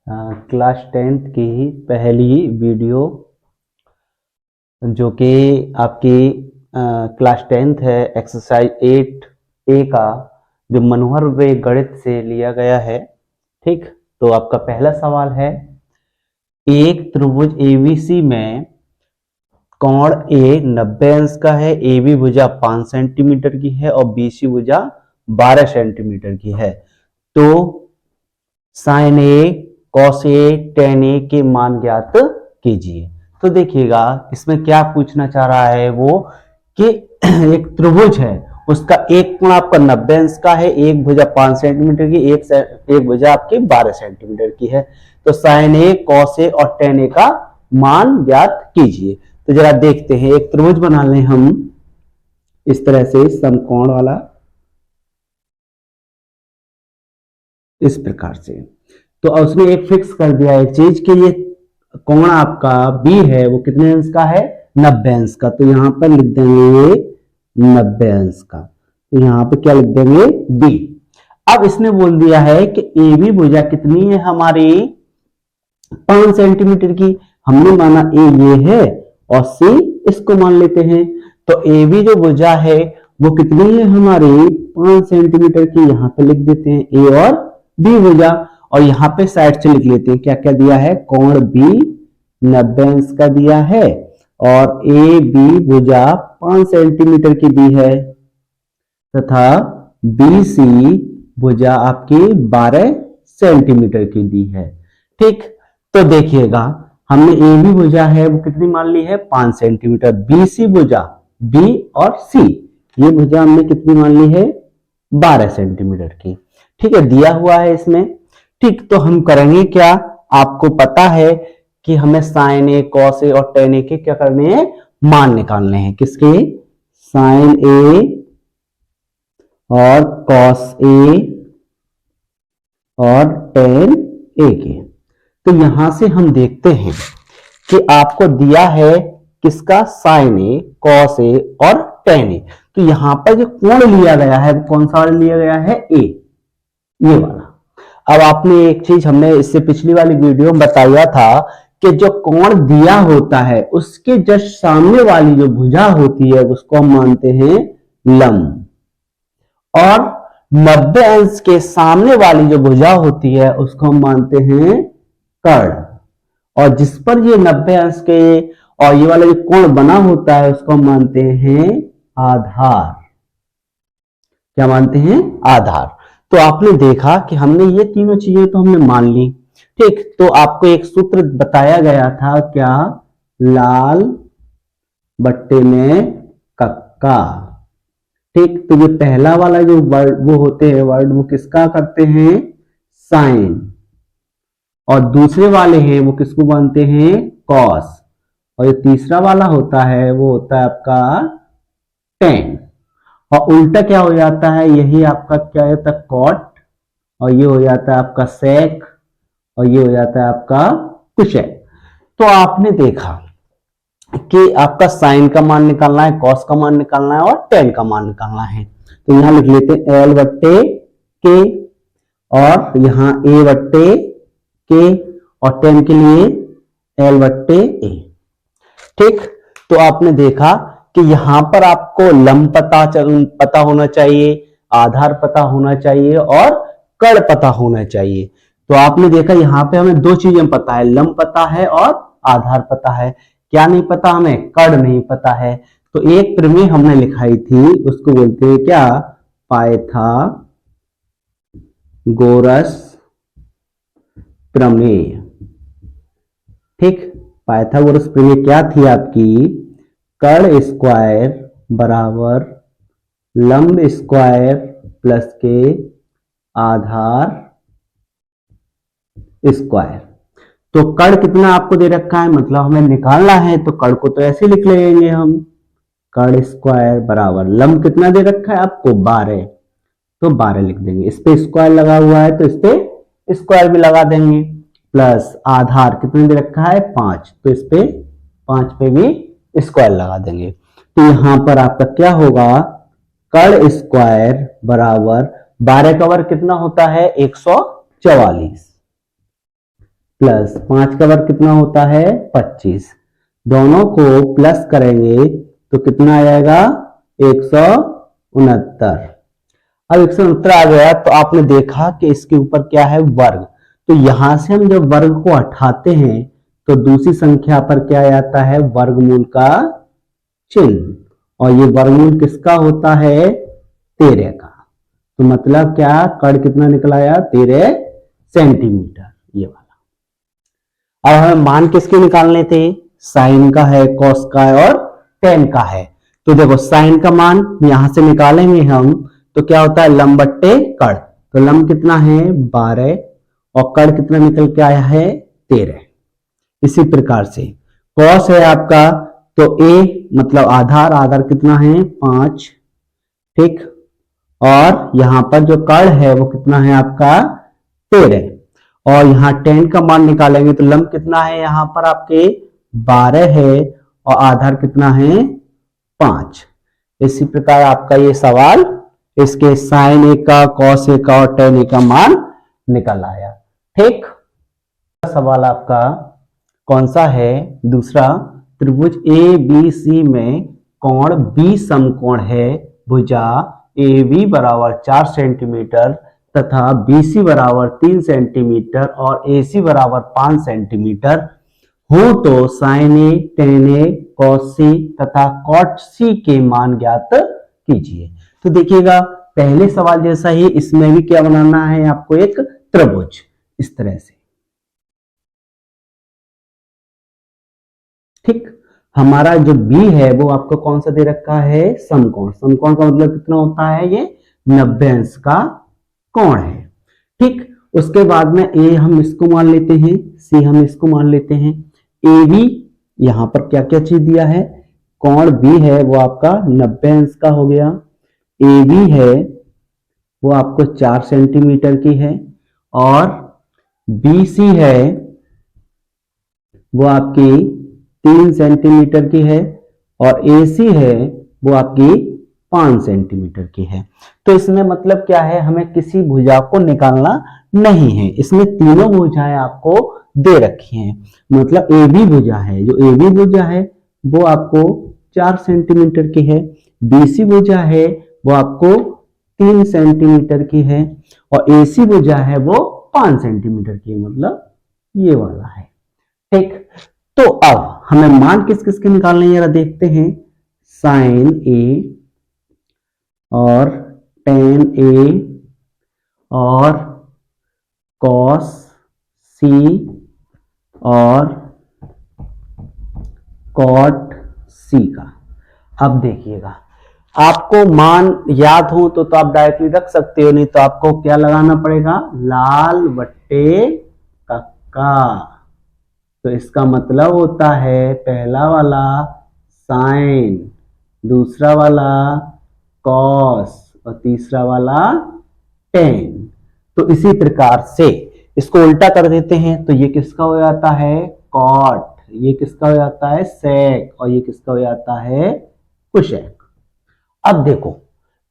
Class 10th की पहली video जो कि आपकी क्लास 10th है, एक्सरसाइज 8A का जो मनोहर वे गणित से लिया गया है। ठीक, तो आपका पहला सवाल है, एक त्रिभुज ABC में कोण A 90 अंश का है, AB भुजा 5 सेंटीमीटर की है और BC भुजा 12 सेंटीमीटर की है। तो sine A, cos A, tan A के मान ज्ञात कीजिए। तो देखिएगा इसमें क्या पूछना चाह रहा है वो कि एक त्रिभुज है, उसका एक कोण आपका 90 अंश का है, एक भुजा 5 सेंटीमीटर की, एक भुजा आपकी 12 सेंटीमीटर की है। तो साइन A, कॉस A और टेन A का मान ज्ञात कीजिए। तो जरा देखते हैं, एक त्रिभुज बना लें हम इस तरह से समकोण वाला, इस प्रकार से। तो उसने एक फिक्स कर दिया एक चीज कि ये कोण आपका B है वो कितने अंश का है, 90 अंश का। तो यहां पर लिख देंगे 90 अंश का। तो यहां पे क्या लिख देंगे, B। अब इसने बोल दिया है कि AB भुजा कितनी है हमारी, 5 सेंटीमीटर की। हमने माना A ये है और C इसको मान लेते हैं। तो AB जो भुजा है वो कितनी है हमारी, 5 सेंटीमीटर की। यहां पे लिख देते हैं A और B भुजा, और यहां पे साइड से लिख लेते हैं क्या क्या दिया है, कोण B 90 अंश का दिया है और AB भुजा 5 सेंटीमीटर की दी है तथा BC भुजा आपकी 12 सेंटीमीटर की दी है। ठीक, तो देखिएगा हमने AB भुजा है वो कितनी मान ली है, 5 सेंटीमीटर। BC भुजा, B और C ये भुजा हमने कितनी मान ली है, 12 सेंटीमीटर की। ठीक है, दिया हुआ है इसमें। ठीक, तो हम करेंगे क्या, आपको पता है कि हमें साइन A, कॉस A और टेन A के क्या करने हैं, मान निकालने हैं। किसके, साइन A और कॉस A और टेन A के। तो यहां से हम देखते हैं कि आपको दिया है किसका, साइन A, कॉस A और टेन A। तो यहां पर जो कोण लिया गया है कौन सा वाला लिया गया है, A, ये वाला। अब आपने एक चीज हमने इससे पिछली वाली वीडियो में बताया था कि जो कोण दिया होता है उसके जस्ट सामने वाली जो भुजा होती है उसको हम मानते हैं लंब, और 90 अंश के सामने वाली जो भुजा होती है उसको हम मानते हैं कर्ण, और जिस पर ये 90 अंश के और ये वाला जो कोण बना होता है उसको हम मानते हैं आधार। क्या मानते हैं, आधार। तो आपने देखा कि हमने ये तीनों चीजें तो हमने मान ली। ठीक, तो आपको एक सूत्र बताया गया था क्या, लाल बट्टे में कक्का। ठीक, तो ये पहला वाला जो वर्ड वो होते हैं वर्ड वो किसका करते हैं, साइन, और दूसरे वाले हैं वो किसको मानते हैं, कॉस, और ये तीसरा वाला होता है वो होता है आपका टेन। और उल्टा क्या हो जाता है, यही आपका क्या होता है, कॉट, और ये हो जाता है आपका सेक, और ये हो जाता है आपका कुशेक। तो आपने देखा कि आपका साइन का मान निकालना है, कॉस का मान निकालना है और टेन का मान निकालना है। तो यहां लिख लेते हैं एल बट्टे के, और यहां ए बट्टे के, और टेन के लिए एल बट्टे ए। ठीक, तो आपने देखा कि यहां पर आपको लंब पता होना चाहिए, आधार पता होना चाहिए और कर्ण पता होना चाहिए। तो आपने देखा यहां पे हमें दो चीजें पता है, लंब पता है और आधार पता है। क्या नहीं पता हमें, कर्ण नहीं पता है। तो एक प्रमेय हमने लिखाई थी उसको बोलते हैं क्या, पाइथागोरस प्रमेय। ठीक, पाइथागोरस प्रमेय क्या थी आपकी, कर्ण स्क्वायर बराबर लंब स्क्वायर प्लस के आधार स्क्वायर। तो कर्ण कितना आपको दे रखा है, मतलब हमें निकालना है, तो कर्ण को तो ऐसे लिख लेंगे हम, कर्ण स्क्वायर बराबर लंब कितना दे रखा है आपको, 12, तो 12 लिख देंगे। इस पे स्क्वायर लगा हुआ है तो इस पे स्क्वायर भी लगा देंगे, प्लस आधार कितने दे रखा है, 5, तो इस पे 5 पे भी स्क्वायर लगा देंगे। तो यहां पर आपका क्या होगा, कर्ण स्क्वायर बराबर 12 का वर्ग कितना होता है, 144, प्लस 5 का वर्ग कितना होता है 25, दोनों को प्लस करेंगे तो कितना आ जाएगा 169। अब 169 आ गया तो आपने देखा कि इसके ऊपर क्या है वर्ग, तो यहां से हम जब वर्ग को हटाते हैं तो दूसरी संख्या पर क्या आता है वर्गमूल का चिन्ह, और ये वर्गमूल किसका होता है 13 का। तो मतलब क्या कण कितना निकल आया 13 सेंटीमीटर ये वाला। अब हमें मान किसके निकालने थे, साइन का है, कॉस का है और टेन का है। तो देखो साइन का मान यहां से निकालेंगे हम तो क्या होता है लंब बट्टे कण, तो लंब कितना है 12 और कण कितना निकल के आया है 13। इसी प्रकार से कॉस है आपका तो ए मतलब आधार, आधार कितना है 5, ठीक, और यहां पर जो कण है वो कितना है आपका 13, और यहां टेन का मान निकालेंगे तो लंब कितना है यहां पर आपके 12 है और आधार कितना है 5। इसी प्रकार आपका ये सवाल इसके साइन ए का, कॉस ए का और टेन ए का मान निकल आया। ठीक, सवाल आपका कौन सा है दूसरा, त्रिभुज ए बी सी में कोण बी समकोण है, भुजा ए बी बराबर 4 सेंटीमीटर तथा बी सी बराबर 3 सेंटीमीटर और ए सी बराबर 5 सेंटीमीटर हो तो साइन ए, टेन ए, कॉस सी तथा कॉट सी के मान ज्ञात कीजिए। तो देखिएगा पहले सवाल जैसा ही इसमें भी क्या बनाना है आपको एक त्रिभुज इस तरह से, ठीक। हमारा जो B है वो आपको कौन सा दे रखा है समकोण, समकोण का मतलब कितना होता है ये 90 अंश का कोण है, ठीक। उसके बाद में A हम इसको मान लेते हैं, C हम इसको मान लेते हैं, AB यहां पर क्या क्या चीज दिया है, कोण B है वो आपका 90 अंश का हो गया, AB है वो आपको 4 सेंटीमीटर की है और BC है वो आपकी 3 सेंटीमीटर की है और AC है वो आपकी 5 सेंटीमीटर की है। तो इसमें मतलब क्या है, हमें किसी भुजा को निकालना नहीं है, इसमें तीनों भुजाएं आपको दे रखी हैं। मतलब AB भुजा है, जो AB भुजा है वो आपको 4 सेंटीमीटर की है, BC भुजा है वो आपको 3 सेंटीमीटर की है और AC भुजा है वो 5 सेंटीमीटर की, मतलब ये वाला है, ठीक। तो अब हमें मान किस किस के निकालने जरा देखते हैं, साइन ए और टेन ए और कॉस सी और कॉट सी का। अब देखिएगा आपको मान याद हो तो आप डायरेक्टली रख सकते हो, नहीं तो आपको क्या लगाना पड़ेगा लाल बट्टे कक्का। तो इसका मतलब होता है पहला वाला साइन, दूसरा वाला कॉस और तीसरा वाला टेन। तो इसी प्रकार से इसको उल्टा कर देते हैं तो ये किसका हो जाता है कॉट, ये किसका हो जाता है सेक और ये किसका हो जाता है कुशेक। अब देखो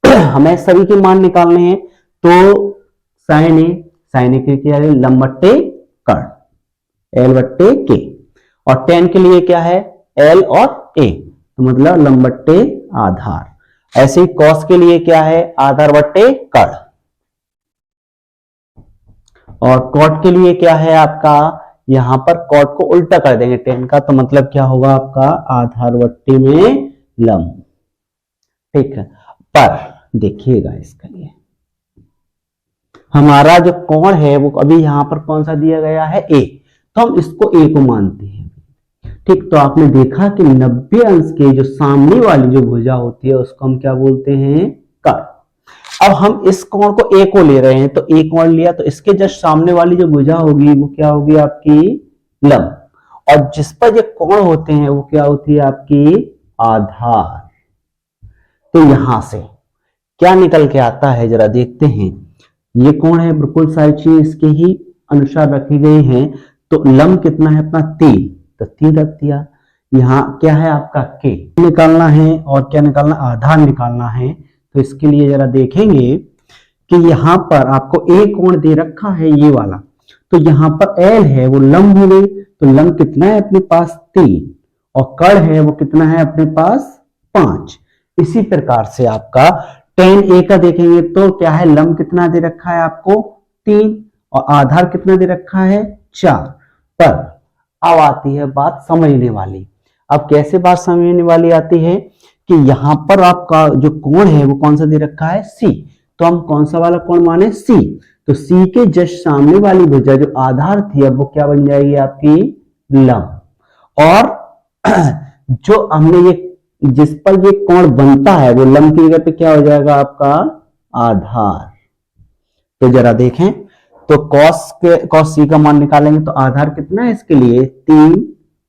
हमें सभी के मान निकालने हैं तो साइन ए के क्या है लंब बट्टे कर्ण L बट्टे के, और टेन के लिए क्या है L और A, तो मतलब लंब बट्टे आधार। ऐसे ही कॉस के लिए क्या है आधार बट्टे कर्ण, और कॉट के लिए क्या है आपका, यहां पर कॉट को उल्टा कर देंगे टेन का, तो मतलब क्या होगा आपका आधार बट्टे में लंब, ठीक है। पर देखिएगा इसके लिए हमारा जो कोण है वो अभी यहां पर कौन सा दिया गया है A, तो हम इसको A को मानते हैं, ठीक। तो आपने देखा कि 90 अंश के जो सामने वाली जो भुजा होती है उसको हम क्या बोलते हैं कर्ण। अब हम इस कोण को A को ले रहे हैं तो A कोण लिया तो इसके जस्ट सामने वाली जो भुजा होगी वो क्या होगी आपकी लंब, और जिस पर ये कोण होते हैं वो क्या होती है आपकी आधार। तो यहां से क्या निकल के आता है जरा देखते हैं, ये कोण है बिल्कुल सारी चीज इसके ही अनुसार रखी गई है, तो लंब कितना है अपना 3, तो 3 रख दिया। यहाँ क्या है आपका के निकालना है और क्या निकालना आधार निकालना है, तो इसके लिए जरा देखेंगे कि यहाँ पर आपको एक कोण दे रखा है ये वाला, तो तो यहाँ पर एल है वो लंब हो गई, तो लंब कितना है अपने पास 3, और कर्ण है वो कितना है अपने पास 5। इसी प्रकार से आपका tan a का देखेंगे तो क्या है, लंब कितना दे रखा है आपको 3, और आधार कितना दे रखा है 4। पर अब आती है बात समझने वाली। अब कैसे बात समझने वाली आती है कि यहां पर आपका जो कोण है वो कौन सा दे रखा है C, तो हम कौन सा वाला कोण माने C, तो C के जस्ट सामने वाली भुजा जो आधार थी अब वो क्या बन जाएगी आपकी लंब, और जो हमने ये जिस पर ये कोण बनता है वो लंब की जगह पे क्या हो जाएगा आपका आधार। तो जरा देखें, तो cos C का मान निकालेंगे तो आधार कितना है इसके लिए 3,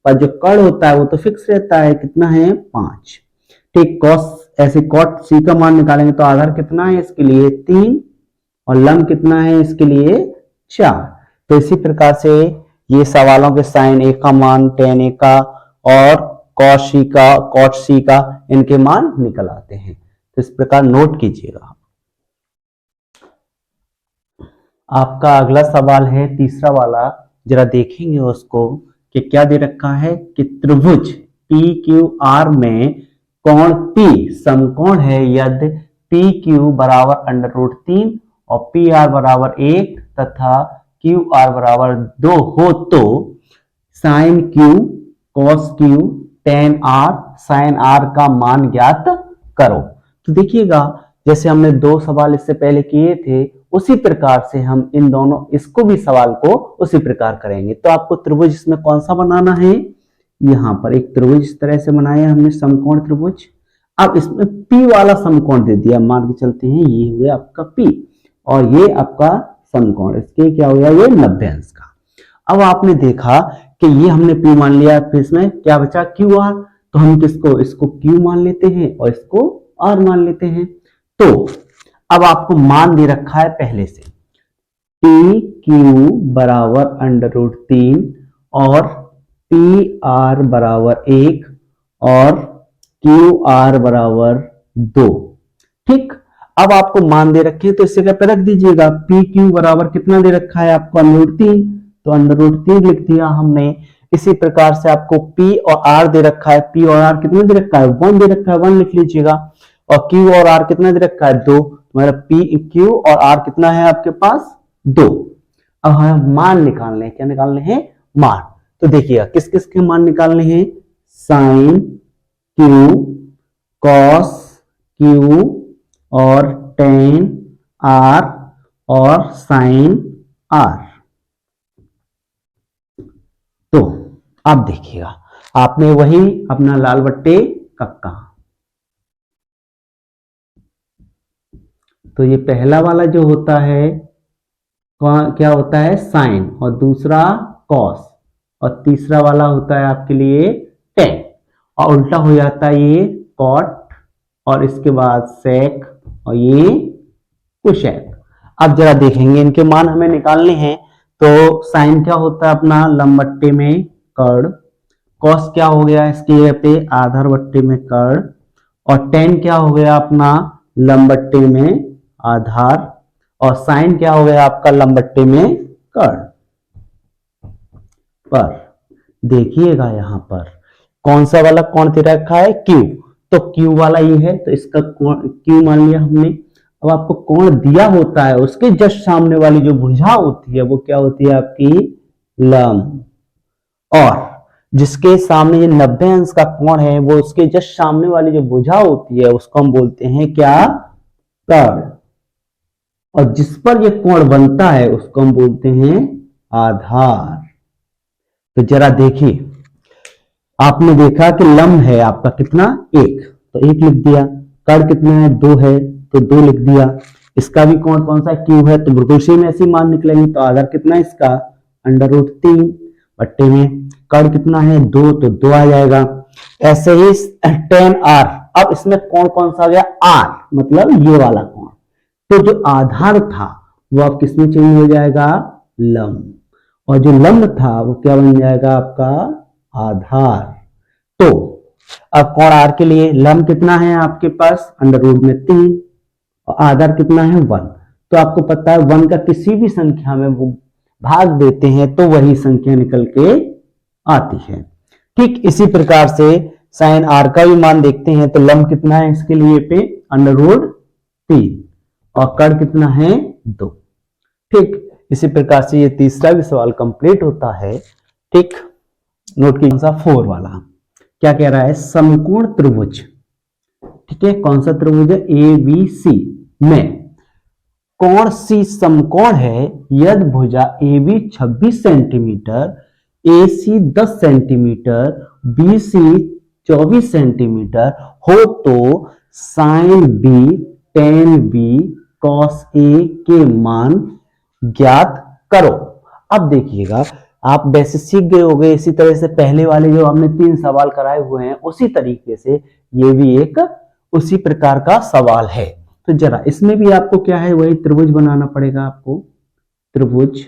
पर जो कर्ण होता है वो तो फिक्स रहता है, कितना है 5। ठीक, cot C का मान निकालेंगे तो आधार कितना है इसके लिए 3, और लंब कितना है इसके लिए 4। तो इसी प्रकार से ये सवालों के sin A का मान, tan A का और cot C का इनके मान निकल आते हैं। तो इस प्रकार नोट कीजिएगा। आपका अगला सवाल है तीसरा वाला, जरा देखेंगे उसको कि क्या दे रखा है कि त्रिभुज PQR में कोण P समकोण है यदि PQ बराबर √3 और PR बराबर 1 तथा QR बराबर 2 हो तो sin Q, cos Q, tan R, sin R का मान ज्ञात करो। तो देखिएगा जैसे हमने 2 सवाल इससे पहले किए थे उसी प्रकार से हम इन दोनों इसको भी सवाल को उसी प्रकार करेंगे। तो आपको त्रिभुज इसमें कौन सा बनाना है, यहाँ पर एक त्रिभुज इस तरह से बनाया हमने समकोण त्रिभुज। अब इसमें P वाला समकोण दे दिया, मान के चलते हैं ये हुआ आपका P और ये आपका समकोण, इसके क्या हो गया ये 90 अंश का। अब आपने देखा कि ये हमने P मान लिया, फिर इसमें क्या बचा QR, तो हम इसको Q मान लेते हैं और इसको R मान लेते हैं। तो अब आपको मान दे रखा है पहले से PQ बराबर √3 और PR बराबर 1 और QR बराबर 2। ठीक, अब आपको मान दे रखे हैं तो इससे क्या पे रख दीजिएगा, PQ बराबर कितना दे रखा है आपको √3, तो √3 लिख दिया हमने। इसी प्रकार से आपको P और R दे रखा है, P और R कितना दे रखा है 1 दे रखा है, 1 लिख लीजिएगा, और Q और R कितना दे रखा है 2, मतलब PQ और R कितना है आपके पास 2। अब हमें मान निकालने हैं, क्या निकालने हैं मान। तो देखिएगा किस किस के मान निकालने हैं, sin Q, cos Q और tan R और sin R। तो अब देखिएगा आपने वही अपना लाल बट्टे कक्का, तो ये पहला वाला जो होता है क्या होता है साइन, और दूसरा कॉस, और तीसरा वाला होता है आपके लिए टेन, और उल्टा हो जाता है ये कॉट, और इसके बाद सेक, और ये कुशेक। अब जरा देखेंगे इनके मान हमें निकालने हैं। तो साइन क्या होता है अपना लंब बट्टे में कर्ण, कॉस क्या हो गया इसके जगह पे आधार बट्टे में कर्ण, और टेन क्या हो गया अपना लंब बट्टे में आधार, और साइन क्या हो गया आपका लंब बट्टे में कर्ण। पर देखिएगा यहां पर कौन सा वाला कोण दे रखा है Q, तो Q वाला ये है तो इसका Q मान लिया हमने। अब आपको कोण दिया होता है उसके जस्ट सामने वाली जो भुजा होती है वो क्या होती है आपकी लंब, और जिसके सामने ये 90 अंश का कोण है वो उसके जस्ट सामने वाली जो भुजा होती है उसको हम बोलते हैं क्या कर्ण, और जिस पर ये कोण बनता है उसको हम बोलते हैं आधार। तो जरा देखिए आपने देखा कि लंब है आपका कितना 1, तो 1 लिख दिया, कर्ण कितना है 2 है तो 2 लिख दिया, इसका भी कोण कौन सा Q है तो बिल्कुल सेम ऐसे मान निकलेंगे। तो आधार कितना है इसका √3 बट्टे में कर्ण कितना है 2 तो 2 आ जाएगा। ऐसे ही tan R, अब इसमें कोण कौन सा आ गया R, मतलब ये वाला कोण, तो जो आधार था वो अब किसमें चेंज हो जाएगा लंब, और जो लंब था वो क्या बन जाएगा आपका आधार। तो अब कोण R के लिए लंब कितना है आपके पास √3 और आधार कितना है 1, तो आपको पता है 1 का किसी भी संख्या में वो भाग देते हैं तो वही संख्या निकल के आती है। ठीक इसी प्रकार से साइन आर का भी मान देखते हैं तो लंब कितना है इसके लिए पे √3 और कर्ण कितना है 2। ठीक इसी प्रकार से ये तीसरा भी सवाल कंप्लीट होता है। ठीक नोट की 4 वाला क्या कह रहा है, समकोण त्रिभुज, ठीक है कौन सा त्रिभुज है, ABC में कोण C समकोण है यदि भुजा AB 26 centimetre, AC 10 centimetre, BC 24 centimetre हो तो sign B tan B cos A के मान ज्ञात करो। अब देखिएगा आप वैसे सीख गए होंगे, इसी तरह से पहले वाले जो हमने 3 सवाल कराए हुए हैं उसी तरीके से ये भी एक उसी प्रकार का सवाल है। तो जरा इसमें भी आपको क्या है, वही त्रिभुज बनाना पड़ेगा आपको। त्रिभुज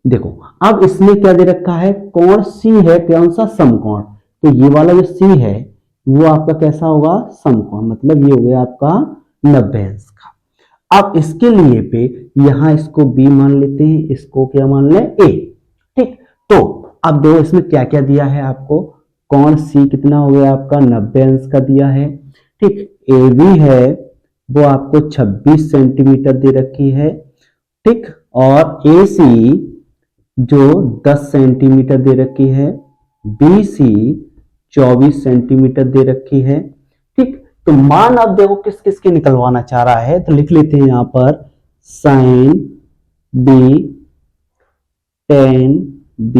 देखो अब इसमें क्या दे रखा है, कोण C है कौन सा, समकोण, तो ये वाला जो C है वो आपका कैसा होगा, समकोण, मतलब ये हो गया आपका 90 अंश का। अब इसके लिए पे यहां इसको B मान लेते हैं, इसको क्या मान ले A। ठीक तो अब देखो इसमें क्या क्या दिया है आपको, कोण C कितना हो गया आपका 90 अंश का दिया है। ठीक AB है वो आपको 26 सेंटीमीटर दे रखी है। ठीक और AC जो 10 सेंटीमीटर दे रखी है, BC 24 सेंटीमीटर दे रखी है। ठीक तो मान अब देखो किस किस के निकलवाना चाह रहा है, तो लिख लेते हैं यहां पर साइन B tan B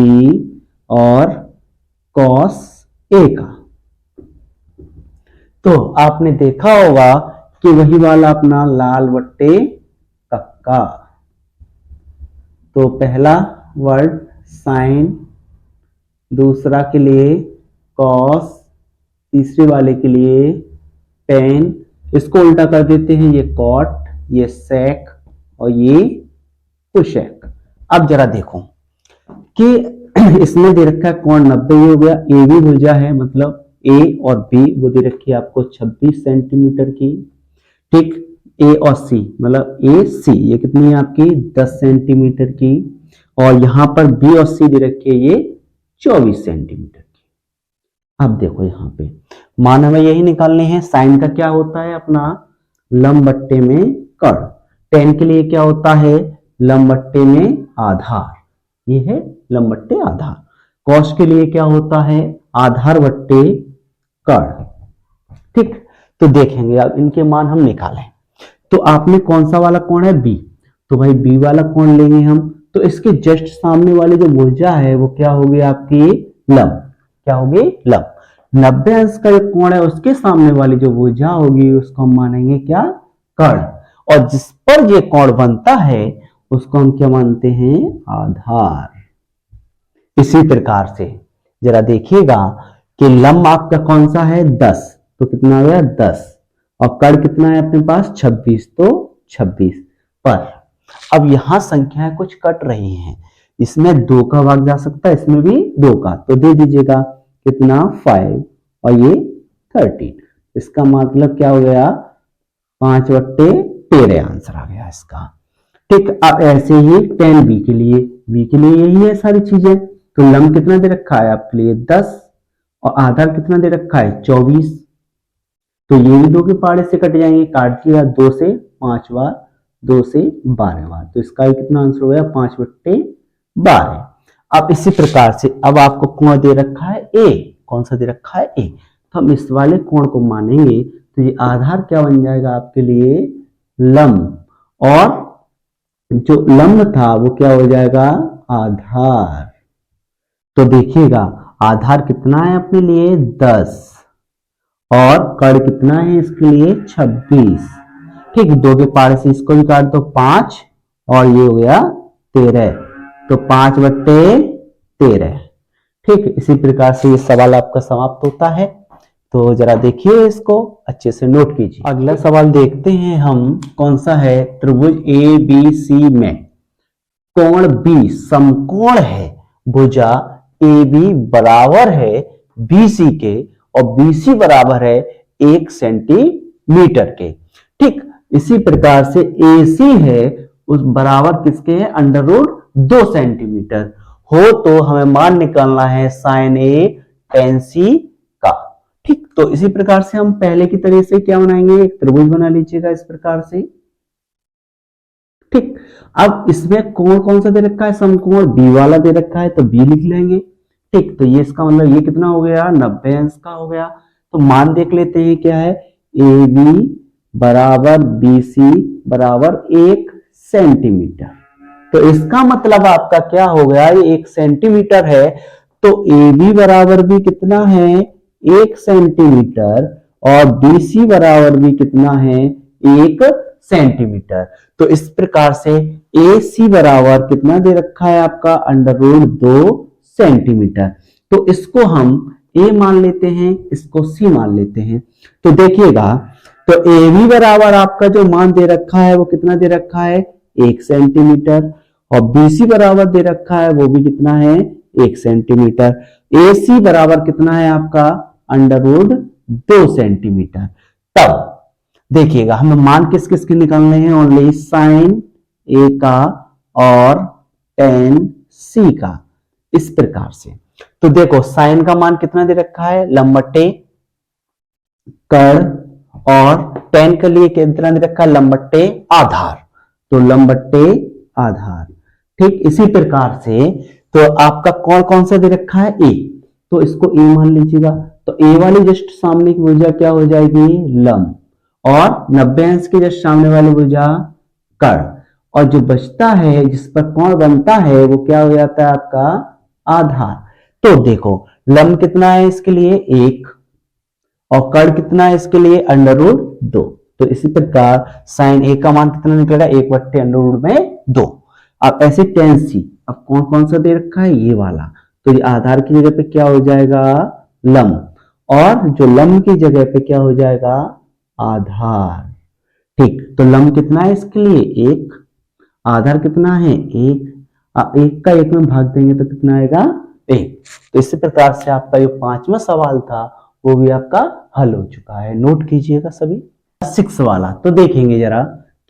और cos A का। तो आपने देखा होगा कि वही वाला अपना लाल बट्टे कक्का, तो पहला वर्ड साइन, दूसरा के लिए कॉस, तीसरे वाले के लिए टेन, इसको उल्टा कर देते हैं, ये कॉट, ये सेक और ये कुशेक। अब जरा देखो कि इसमें दे रखा है कोण 90 हो गया, ए भी भुजा है मतलब ए और बी वो दे रखी है आपको 26 सेंटीमीटर की। ठीक ए और सी मतलब ए सी ये कितनी है आपकी 10 सेंटीमीटर की, और यहां पर बी और सी दे रखी है ये 24 सेंटीमीटर की। अब देखो यहाँ पे मान हमें यही निकालने हैं, साइन का क्या होता है अपना लंब बट्टे में कर्ण, टेन के लिए क्या होता है लंब बट्टे में आधार, ये है लंब बट्टे आधार, कॉस के लिए क्या होता है आधार बट्टे कर्ण। ठीक तो देखेंगे अब इनके मान हम निकालें, तो आपने कौन सा वाला कोण है बी, तो भाई बी वाला कोण लेंगे हम, तो इसके जस्ट सामने वाली जो भुजा है वो क्या होगी आपकी लंब, क्या होगी लंब। 90 अंश का जो कोण है उसके सामने वाली जो भुजा होगी उसको हम मानेंगे क्या कर्ण, और जिस पर ये कोण बनता है उसको हम क्या मानते हैं आधार। इसी प्रकार से जरा देखिएगा कि लंब आपका कौन सा है 10, तो कितना हो गया 10, और कर्ण कितना है अपने पास 26, तो 26 पर। अब यहां संख्याएं कुछ कट रही हैं, इसमें 2 का भाग जा सकता है, इसमें भी 2 का, तो दे दीजिएगा कितना 5 और ये 13, इसका मतलब क्या हो गया 5/13 आंसर आ गया इसका। ठीक अब ऐसे ही tan b के लिए, b के लिए यही है सारी चीजें, तो लंब कितना दे रखा है आपके लिए 10 और आधार कितना दे रखा है 24, तो ये भी 2 के पाड़े से कट जाएंगे, काट दिया 2 से 5 बार, 2 से 12 बार, तो इसका कितना आंसर हो गया 5/12। अब इसी प्रकार से अब आपको कोण दे रखा है ए, कौन सा दे रखा है ए, तो हम इस वाले कोण को मानेंगे, तो ये आधार क्या बन जाएगा आपके लिए लंब, और जो लंब था वो क्या हो जाएगा आधार। तो देखिएगा आधार कितना है अपने लिए 10 और कर्ण कितना है इसके लिए 26। ठीक 2 के पारे से इसको भी काट दो 5 और ये हो गया 13, तो 5/13। ठीक इसी प्रकार से ये सवाल आपका समाप्त होता है। तो जरा देखिए इसको अच्छे से नोट कीजिए। अगला सवाल देखते हैं हम, कौन सा है, त्रिभुज ए बी सी में कोण बी समकोण है, भुजा ए बी बराबर है बीसी के और बीसी बराबर है 1 सेंटीमीटर के। ठीक इसी प्रकार से AC है उस बराबर किसके है, अंडर रूट 2 सेंटीमीटर हो तो हमें मान निकालना है साइन ए टेन सी का। ठीक, तो इसी प्रकार से हम पहले की तरह से क्या बनाएंगे, एक त्रिभुज बना लीजिएगा इस प्रकार से। ठीक, अब इसमें कोण कौन सा दे रखा है, समकोण बी वाला दे रखा है तो बी लिख लेंगे। ठीक, तो ये इसका मतलब ये कितना हो गया, 90 अंश का हो गया। तो मान देख लेते हैं क्या है, ए बी बराबर बी सी बराबर 1 सेंटीमीटर। तो इसका मतलब आपका क्या हो गया, ये 1 सेंटीमीटर है तो ए बी बराबर भी कितना है, 1 सेंटीमीटर और बी सी बराबर भी कितना है, 1 सेंटीमीटर। तो इस प्रकार से ए सी बराबर कितना दे रखा है आपका, अंडर रूट 2 सेंटीमीटर। तो इसको हम ए मान लेते हैं, इसको सी मान लेते हैं। तो देखिएगा, तो ए बी बराबर आपका जो मान दे रखा है वो कितना दे रखा है, 1 सेंटीमीटर और बी सी बराबर दे रखा है वो भी कितना है, 1 सेंटीमीटर। ए सी बराबर कितना है आपका, अंडर रूट 2 सेंटीमीटर। तब देखिएगा हमें मान किस किस के निकालने हैं, ओनली साइन ए का और टेन सी का, इस प्रकार से। तो देखो साइन का मान कितना दे रखा है, लंबट्टे कर्ण, और टेन के लिए कितना दे रखा है, लंबट्टे आधार। तो लंबट्टे आधार। ठीक, इसी प्रकार से तो आपका कौन कौन सा दे रखा है, ए, तो इसको ए मान लीजिएगा। तो ए वाली जस्ट सामने की भुजा क्या हो जाएगी, लंब, और 90 अंश की जस्ट सामने वाली भुजा कर्ण, और जो बचता है जिस पर कोण बनता है वो क्या हो जाता है आपका, आधार। तो देखो लंब कितना है इसके लिए 1 और कर्ण कितना है इसके लिए, अंडर रूट 2। तो इसी प्रकार साइन ए का मान कितना निकलेगा, 1 अंडर रूट में 2। अब ऐसे टेन सी, अब कौन कौन सा दे रखा है, ये वाला। तो ये आधार की जगह पे क्या हो जाएगा, लंब, और जो लंब की जगह पे क्या हो जाएगा, आधार। ठीक, तो लंब कितना है इसके लिए 1, आधार कितना है 1, 1 का 1 में भाग देंगे तो कितना आएगा 1। तो इसी प्रकार से आपका जो 5वां सवाल था वो भी आपका हल हो चुका है। नोट कीजिएगा सभी। 6 वाला तो देखेंगे जरा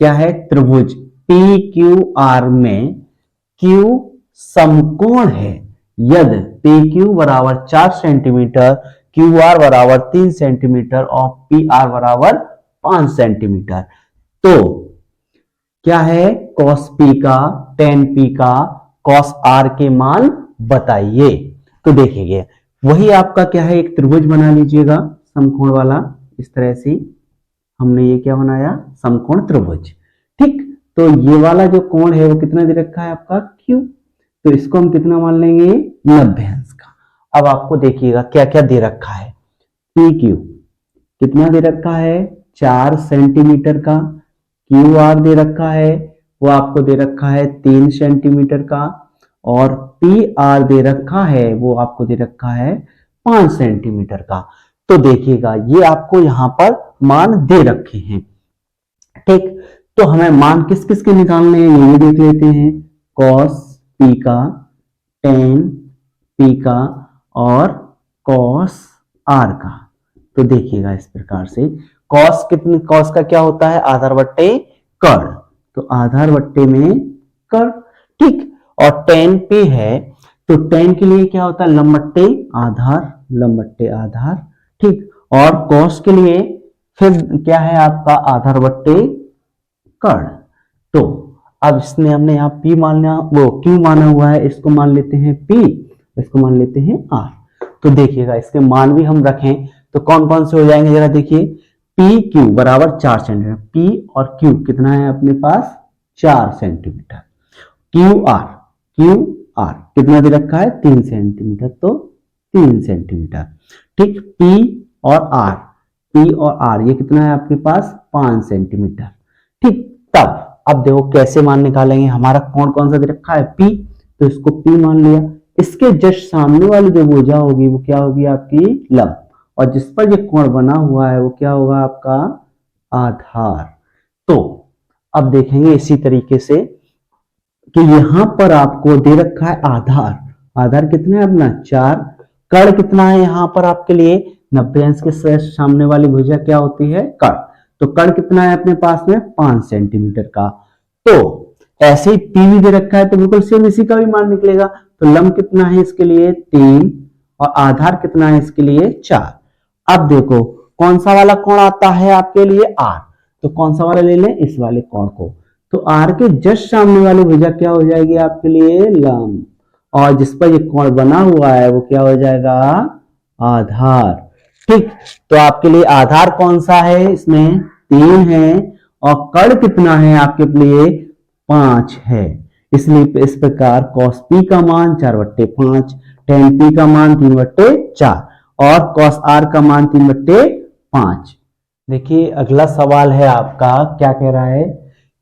क्या है, त्रिभुज पी क्यू आर में क्यू समकोण है यदि पी क्यू बराबर 4 सेंटीमीटर, क्यू आर बराबर 3 सेंटीमीटर और पी आर बराबर 5 सेंटीमीटर। तो क्या है, कॉस पी का, टेन पी का, कॉस आर के मान बताइए। तो देखिए वही आपका क्या है, एक त्रिभुज बना लीजिएगा समकोण वाला, इस तरह से हमने ये क्या बनाया, समकोण त्रिभुज। ठीक, तो ये वाला जो कोण है वो कितना दे रखा है आपका Q, तो इसको हम कितना मान लेंगे, 90 अंश का। अब आपको देखिएगा क्या क्या दे रखा है, PQ कितना दे रखा है, 4 सेंटीमीटर का, QR दे रखा है वो आपको दे रखा है 3 सेंटीमीटर का, और PR दे रखा है वो आपको दे रखा है 5 सेंटीमीटर का। तो देखिएगा ये आपको यहां पर मान दे रखे हैं। ठीक, तो हमें मान किस किस के निकालने हैं ये भी देख लेते हैं, कॉस पी का, टेन पी का और कॉस आर का। तो देखिएगा इस प्रकार से कॉस कितनी, कॉस का क्या होता है, आधार बट्टे कर्ण, तो आधार बट्टे में कर्ण। ठीक, और टेन पे है तो टेन के लिए क्या होता है, लंबट्टे आधार, लंबट्टे आधार। ठीक, और कॉस के लिए फिर क्या है आपका, आधार बट्टे कर्ण। तो अब इसने हमने यहाँ P माना, वो Q माना हुआ है, इसको मान लेते हैं P, इसको मान लेते हैं R। तो देखिएगा इसके मान भी हम रखें तो कौन कौन से हो जाएंगे, जरा देखिए, पी क्यू बराबर 4 सेंटीमीटर, P और Q कितना है अपने पास 4 सेंटीमीटर, क्यू आर कितना दे रखा है 3 सेंटीमीटर, तो 3 सेंटीमीटर। ठीक, P और R ये कितना है आपके पास 5 सेंटीमीटर। ठीक, तब अब देखो कैसे मान निकालेंगे, हमारा कौन कौन सा दे रखा है P, तो इसको P मान लिया। इसके जस्ट सामने वाली जो भुजा होगी वो क्या होगी आपकी लंब, और जिस पर ये कोण बना हुआ है वो क्या होगा आपका आधार। तो अब देखेंगे इसी तरीके से कि यहां पर आपको दे रखा है आधार, आधार कितना है अपना 4, कर्ण कितना है यहां पर आपके लिए 90 अंश के सामने वाली भुजा क्या होती है कर्ण, तो कर्ण कितना है अपने पास में 5 सेंटीमीटर का। तो ऐसे ही p भी दे रखा है तो बिल्कुल सेम इसी का भी मान निकलेगा। तो लंब कितना है इसके लिए 3 और आधार कितना है इसके लिए 4। अब देखो कौन सा वाला कोण आता है आपके लिए r, तो कौन सा वाला ले लें, इस वाले कोण को। तो r के जस्ट सामने वाली भुजा क्या हो जाएगी आपके लिए लंब, और जिस पर ये कोण बना हुआ है वो क्या हो जाएगा आधार। ठीक, तो आपके लिए आधार कौन सा है, इसमें 3 है और कर्ण कितना है आपके लिए 5 है। इसलिए इस प्रकार cos p का मान 4/5, tan p का मान 3/4 और cos r का मान 3/5। देखिए अगला सवाल है आपका, क्या कह रहा है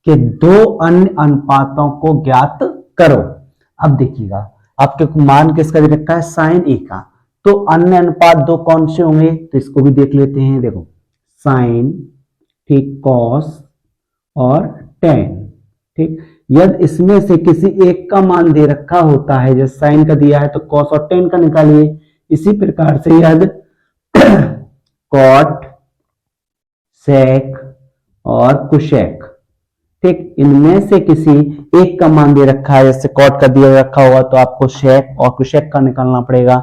कि दो अन्य अनुपातों को ज्ञात करो। अब देखिएगा आपके मान किसका दे रखा है sin a का, तो अन्य अनुपात दो कौन से होंगे, तो इसको भी देख लेते हैं। देखो sin, ठीक, cos और tan, ठीक, यदि इसमें से किसी एक का मान दे रखा होता है, जैसे साइन का दिया है तो cos और tan का निकालिए। इसी प्रकार से यदि cot, sec और cosec, ठीक, इनमें से किसी एक का मान दे रखा है, जैसे cot का दिया रखा होगा तो आपको sec और cosec का निकालना पड़ेगा।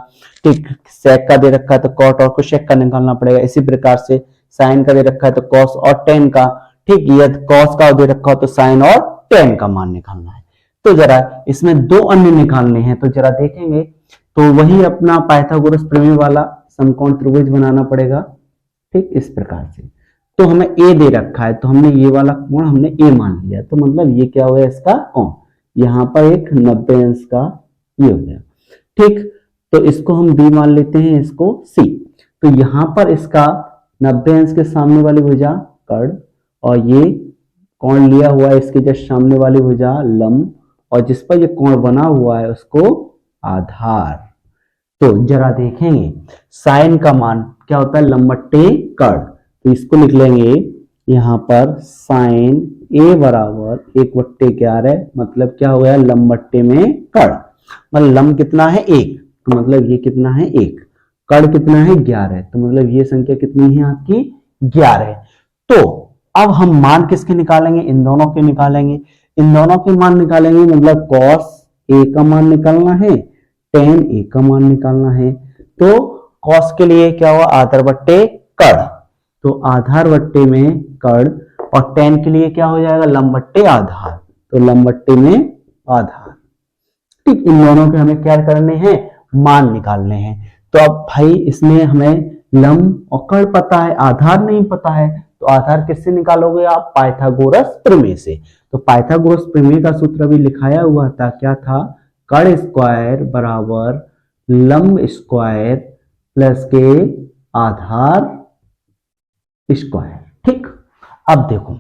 ठीक, sec का दे रखा है तो cot और cosec का निकालना पड़ेगा। इसी प्रकार से sin का दे रखा है तो cos और tan का, ठीक, यदि cos का दे रखा हो तो sin और tan का मान निकालना है। तो जरा इसमें दो अन्य निकालने हैं, तो जरा देखेंगे तो वही अपना पाइथागोरस प्रमेय वाला समकोण त्रिभुज बनाना पड़ेगा। ठीक, इस प्रकार से तो हमें a दे रखा है तो हमने ये वाला कोण हमने a मान लिया, तो मतलब ये क्या हो गया इसका कोण, यहाँ पर एक 90 अंश का ये हो गया। ठीक, तो इसको हम b मान लेते हैं, इसको c। तो यहाँ पर इसका 90 अंश के सामने वाली भुजा कर्ण और ये कोण लिया हुआ है इसके जस्ट सामने वाली भुजा लंब, और जिस पर ये कोण बना हुआ है उसको आधार। तो जरा देखेंगे साइन का मान क्या होता है लंब बट्टे कर्ण, तो इसको लिख लेंगे यहाँ पर साइन a बराबर 1/11, मतलब क्या हो गया लंब बट्टे में कर्ण, मतलब लंब कितना है 1, तो मतलब ये कितना है 1, कर्ण कितना है 11, तो मतलब ये संख्या कितनी है आपकी 11। तो अब हम मान किसके निकालेंगे, इन दोनों के निकालेंगे, इन दोनों के मान निकालेंगे, मतलब cos a का मान निकालना है, tan a का मान निकालना है। तो cos के लिए क्या हुआ आधार बट्टे कर्ण, तो आधार बट्टे में कर्ण, और tan के लिए क्या हो जाएगा लंब बट्टे आधार, तो लंब बट्टे में आधार। ठीक, इन दोनों के हमें क्या करने हैं मान निकालने हैं। तो अब भाई इसमें हमें लंब और कर्ण पता है, आधार नहीं पता है, तो आधार किससे निकालोगे आप पाइथागोरस प्रमेय से। तो पाइथागोरस प्रमेय का सूत्र भी लिखाया हुआ था, क्या था, कर्ण स्क्वायर बराबर लंब स्क्वायर प्लस के आधार स्क्वायर। ठीक, अब देखो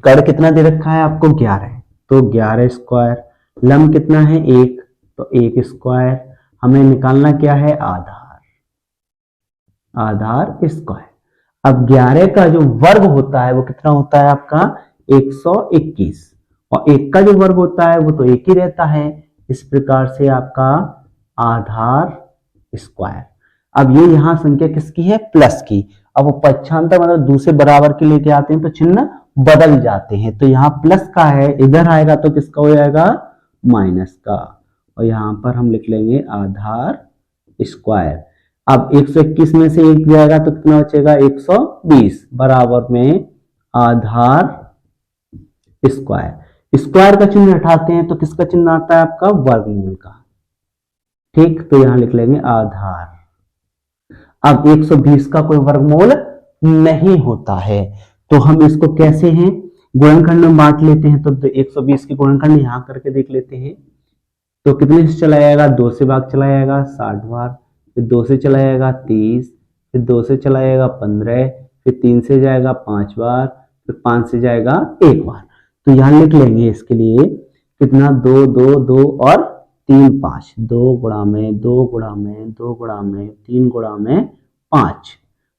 कर्ण कितना दे रखा है आपको 11, तो 11 स्क्वायर, लंब कितना है 1, तो 1 स्क्वायर, हमें निकालना क्या है आधार, आधार स्क्वायर। अब 11 का जो वर्ग होता है वो कितना होता है आपका 121, और 1 का जो वर्ग होता है वो तो 1 ही रहता है। इस प्रकार से आपका आधार स्क्वायर। अब ये यहां संख्या किसकी है प्लस की, अब वो पक्षांतर मतलब दूसरे बराबर के लेके आते हैं तो चिन्ह बदल जाते हैं, तो यहाँ प्लस का है, इधर आएगा तो किसका हो जाएगा माइनस का, और यहाँ पर हम लिख लेंगे आधार स्क्वायर। अब 121 में से 1 जाएगा तो कितना बचेगा 120 बराबर में आधार स्क्वायर। स्क्वायर का चिन्ह हटाते हैं तो किसका चिन्ह आता है आपका वर्गमूल का। ठीक, तो यहां लिख लेंगे आधार। अब 120 का कोई वर्गमूल नहीं होता है, तो हम इसको कैसे हैं गुणनखंड में बांट लेते हैं। तो 120 के गुणनखंड यहां करके देख लेते हैं, तो कितने से चला जाएगा 2 से भाग चला जाएगा 60 बार, फिर 2 से चला जाएगा 30, फिर 2 से चला जाएगा 15, फिर 3 से जाएगा 5 बार, फिर 5 से जाएगा 1 बार। तो यहां लिख लेंगे इसके लिए कितना 2 2 2 और 3 5, 2 गुणा में 2 गुणा में 2 गुणा में 3 गुणा में 5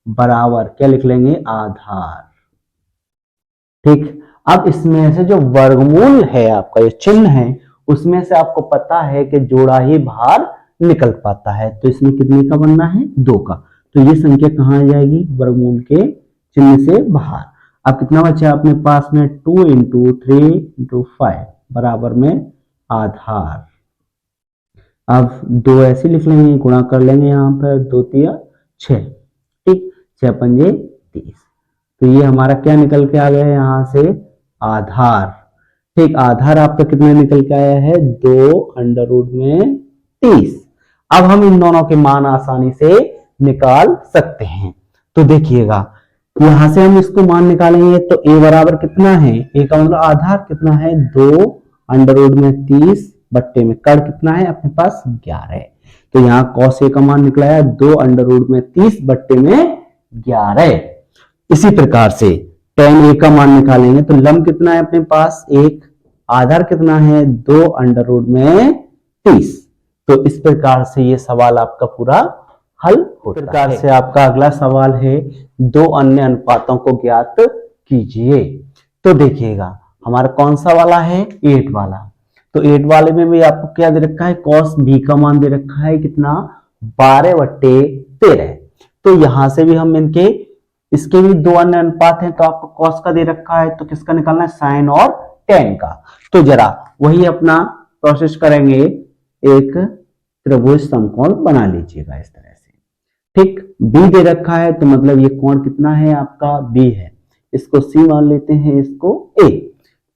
बराबर क्या लिख लेंगे आधार। ठीक, अब इसमें से जो वर्गमूल है आपका ये चिन्ह है उसमें से आपको पता है कि जोड़ा ही बाहर निकल पाता है, तो इसमें कितने का बनना है 2 का, तो ये संख्या कहां आ जाएगी वर्गमूल के चिन्ह से बाहर। अब कितना बचा अपने पास में 2 × 3 × 5, बराबर में आधार। अब 2 ऐसे लिख लेंगे, गुणा कर लेंगे यहाँ पर 2 तिया 6, ठीक, 6 पंजे 30। तो ये हमारा क्या निकल के आ गया है यहाँ से आधार, ठीक। आधार आपका कितना निकल के आया है 2 अंडर रूट में 30। अब हम इन दोनों के मान आसानी से निकाल सकते हैं। तो देखिएगा यहां से हम इसको मान निकालेंगे तो a बराबर कितना है, a का मतलब आधार कितना है 2 अंडर रूट में 30 बट्टे में कड़ कितना है अपने पास 11। तो यहाँ cos a का मान निकला है 2 अंडर रूट में 30 बट्टे में 11। इसी प्रकार से tan a का मान निकालेंगे तो लम कितना है अपने पास 1, आधार कितना है 2 अंडर रूट में 30। तो इस प्रकार से ये सवाल आपका पूरा हल होता है। इस प्रकार से आपका अगला सवाल है 2 अन्य अनुपातों को ज्ञात कीजिए। तो देखिएगा हमारा कौन सा वाला है 8 वाला। तो 8 वाले में भी आपको क्या दे रखा है cos b का मान दे रखा है कितना 12/13। तो यहां से भी हम इसके भी 2 अन्य अनुपात हैं, तो आपको cos का दे रखा है तो किसका निकालना है sin और tan का। तो जरा वही अपना प्रोसेस करेंगे, एक त्रिभुज समकोण बना लीजिएगा इस तरह से, ठीक। b दे रखा है तो मतलब ये कोण कितना है आपका b है, इसको c मान लेते हैं, इसको a।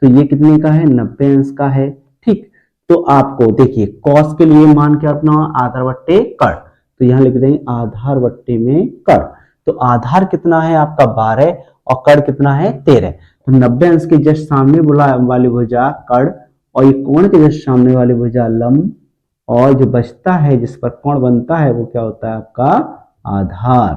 तो ये कितने का है 90 अंश का है, ठीक। तो आपको देखिए cos के लिए मान क्या अपना आधार बट्टे कड़, तो यहां लिख देंगे आधार बट्टे में कड़। तो आधार कितना है आपका 12 और कड़ कितना है 13। तो 90 अंश के जस्ट सामने वाली भुजा कड़ और ये कोण के जस्ट सामने वाली भुजा लंब, और जो बचता है जिस पर कोण बनता है वो क्या होता है आपका आधार।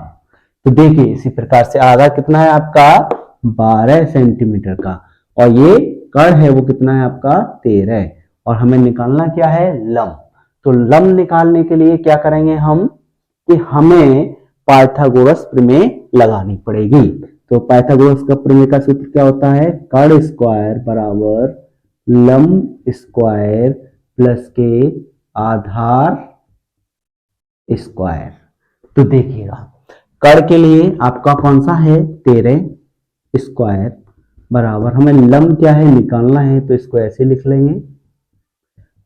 तो देखिए इसी प्रकार से आधार कितना है आपका 12 सेंटीमीटर का, और ये कड़ है वो कितना है आपका 13, और हमें निकालना क्या है लंब। तो लंब निकालने के लिए क्या करेंगे हम कि हमें पाइथागोरस प्रमेय लगानी पड़ेगी। तो पाइथागोरस का प्रमेय का सूत्र क्या होता है कड़ स्क्वायर बराबर लंब स्क्वायर प्लस के आधार स्क्वायर। तो देखिएगा कड़ के लिए आपका कौन सा है 13 स्क्वायर बराबर, हमें लंब क्या है निकालना है तो इसको ऐसे लिख लेंगे,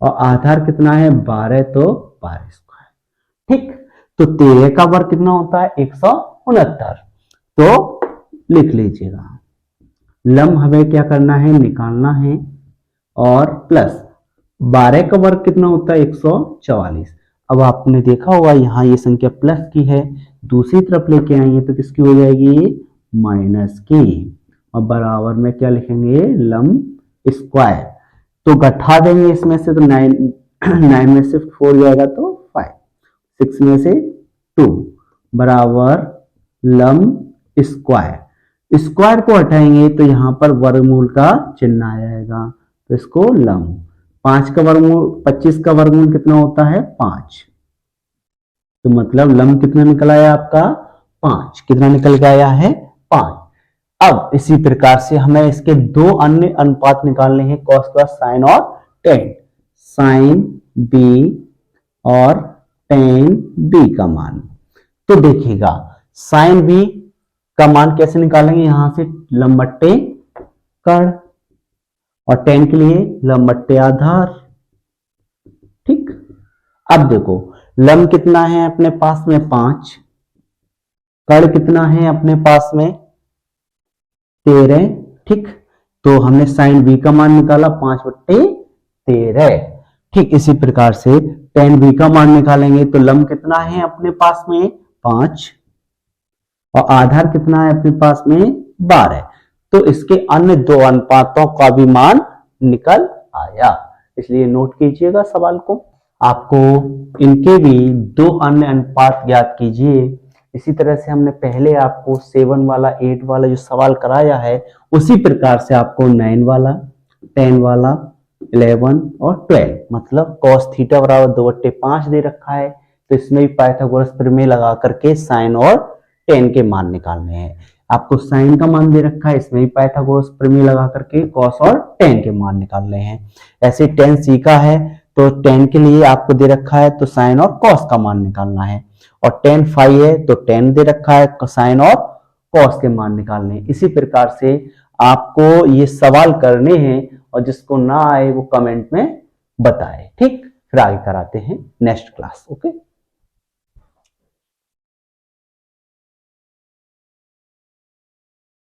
और आधार कितना है 12 तो 12 स्क्वायर, ठीक। तो 13 का वर्ग कितना होता है 169। तो लिख लीजिएगा लंब हमें क्या करना है निकालना है, और प्लस 12 का वर्ग कितना होता है 144। अब आपने देखा होगा यहाँ ये संख्या प्लस की है, दूसरी तरफ लेके आएंगे तो किसकी हो जाएगी माइनस की, और बराबर में क्या लिखेंगे लंब स्क्वायर। तो घटा देंगे इसमें से तो 9 में से 4 जाएगा तो 5, 6 में से 2 बराबर लंब स्क्वायर। स्क्वायर को हटाएंगे तो यहाँ पर वर्गमूल का चिन्ह आ जाएगा, तो इसको लंब 5 का वर्गमूल 25 का वर्गमूल कितना होता है 5। तो मतलब लंब कितना निकल आया आपका 5, कितना निकल के आया है 5। अब इसी प्रकार से हमें इसके 2 अन्य अनुपात निकालने हैं cos का sin और tan। sin b और tan b का मान, तो देखिएगा sin b का मान कैसे निकालेंगे, यहां से लंब बट्टे कड़, और tan के लिए लंब बट्टे आधार, ठीक। अब देखो लंब कितना है अपने पास में 5, कड़ कितना है अपने पास में 13, ठीक। तो हमने sin b का मान निकाला 5/13, ठीक। इसी प्रकार से tan b का मान निकालेंगे तो लंब कितना है अपने पास में 5, और आधार कितना है अपने पास में 12। तो इसके अन्य 2 अनुपातों का भी मान निकल आया, इसलिए नोट कीजिएगा सवाल को। आपको इनके भी 2 अन्य अनुपात ज्ञात कीजिए। इसी तरह से हमने पहले आपको 7 वाला 8 वाला जो सवाल कराया है उसी प्रकार से आपको 9 वाला 10 वाला 11 और 12 मतलब cos थीटा बराबर 2/5 दे रखा है, तो इसमें भी पाइथागोरस प्रमेय लगा करके sin और tan के मान निकालने हैं। आपको sin का मान दे रखा है, इसमें भी पाइथागोरस प्रमेय लगा करके cos और tan के मान निकालने हैं। ऐसे tan c का है तो tan के लिए आपको दे रखा है तो sin और cos का मान निकालना है, और tan phi है तो tan दे रखा है sin और cos के मान निकालने हैं। इसी प्रकार से आपको ये सवाल करने हैं और जिसको ना आए वो कमेंट में बताए। ठीक, फिर आगे कराते हैं नेक्स्ट क्लास। ओके।